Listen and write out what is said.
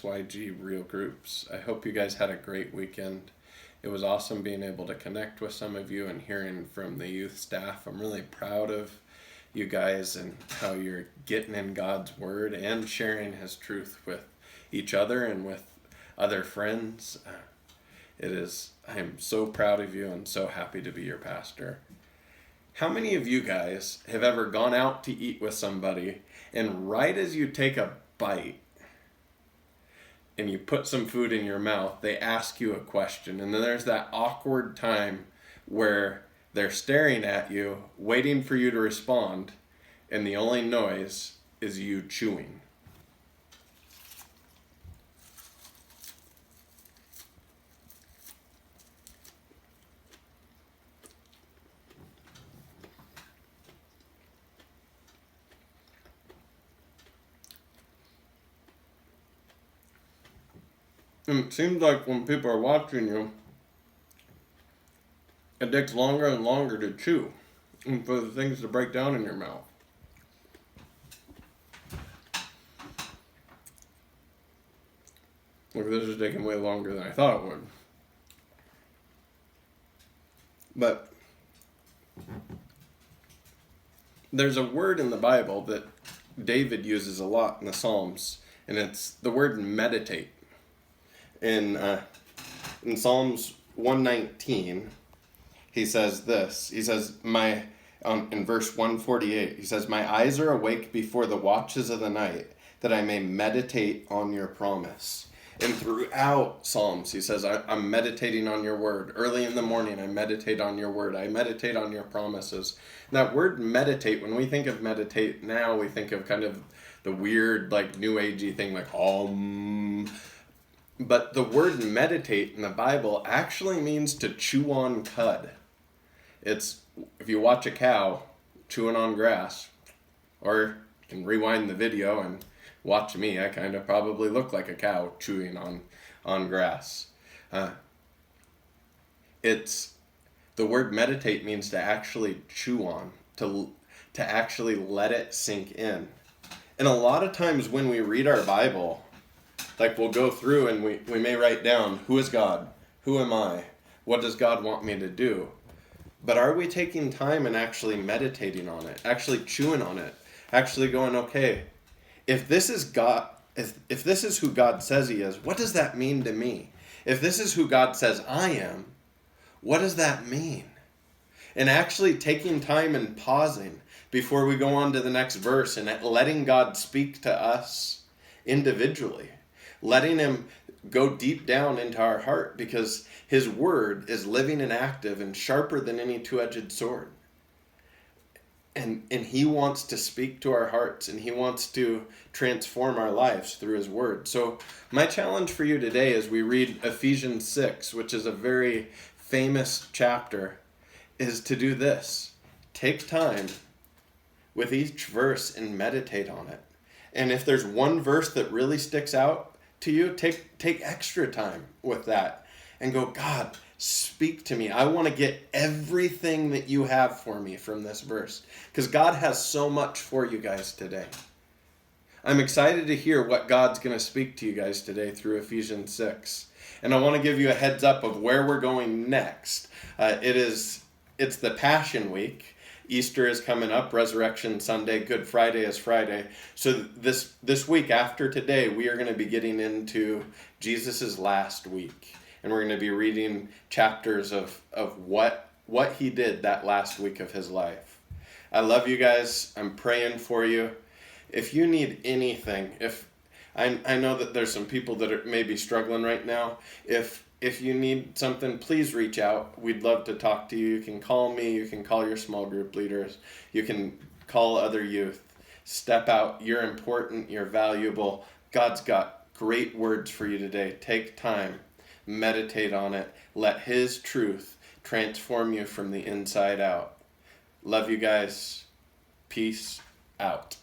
NSYG Real Groups. I hope you guys had a great weekend. It was awesome being able to connect with some of you and hearing from the youth staff. I'm really proud of you guys and how you're getting in God's Word and sharing His truth with each other and with other friends. I am so proud of you and so happy to be your pastor. How many of you guys have ever gone out to eat with somebody and right as you take a bite and you put some food in your mouth, they ask you a question, and then there's that awkward time where they're staring at you, waiting for you to respond, and the only noise is you chewing? And it seems like when people are watching you, it takes longer and longer to chew and for the things to break down in your mouth. Look, this is taking way longer than I thought it would. But there's a word in the Bible that David uses a lot in the Psalms, and it's the word meditate. In Psalms 119, he says this. He says, in verse 148, he says, "My eyes are awake before the watches of the night, that I may meditate on your promise." And throughout Psalms, he says, I'm meditating on your word. Early in the morning, I meditate on your word. I meditate on your promises. And that word meditate, when we think of meditate now, we think of kind of the weird, like, new agey thing, like, But the word meditate in the Bible actually means to chew on cud. It's, if you watch a cow chewing on grass, or you can rewind the video and watch me, I kind of probably look like a cow chewing on grass. It's, the word meditate means to actually chew on, to actually let it sink in. And a lot of times when we read our Bible, like, we'll go through and we may write down, who is God? Who am I? What does God want me to do? But are we taking time and actually meditating on it, actually chewing on it, actually going, okay, if this is God, if this is who God says He is, what does that mean to me? If this is who God says I am, what does that mean? And actually taking time and pausing before we go on to the next verse and letting God speak to us individually. Letting Him go deep down into our heart, because His word is living and active and sharper than any two-edged sword. And He wants to speak to our hearts, and He wants to transform our lives through His word. So my challenge for you today as we read Ephesians 6, which is a very famous chapter, is to do this. Take time with each verse and meditate on it. And if there's one verse that really sticks out to you, take extra time with that and go, God, speak to me. I want to get everything that you have for me from this verse, because God has so much for you guys today. I'm excited to hear what God's going to speak to you guys today through Ephesians 6. And I want to give you a heads up of where we're going next. It's the Passion Week. Easter is coming up, Resurrection Sunday, Good Friday is Friday. So this week after today, we are going to be getting into Jesus' last week. And we're going to be reading chapters of what He did that last week of His life. I love you guys. I'm praying for you. If you need anything, if I know that there's some people that are maybe struggling right now. If you need something, please reach out. We'd love to talk to you. You can call me. You can call your small group leaders. You can call other youth. Step out. You're important. You're valuable. God's got great words for you today. Take time. Meditate on it. Let His truth transform you from the inside out. Love you guys. Peace out.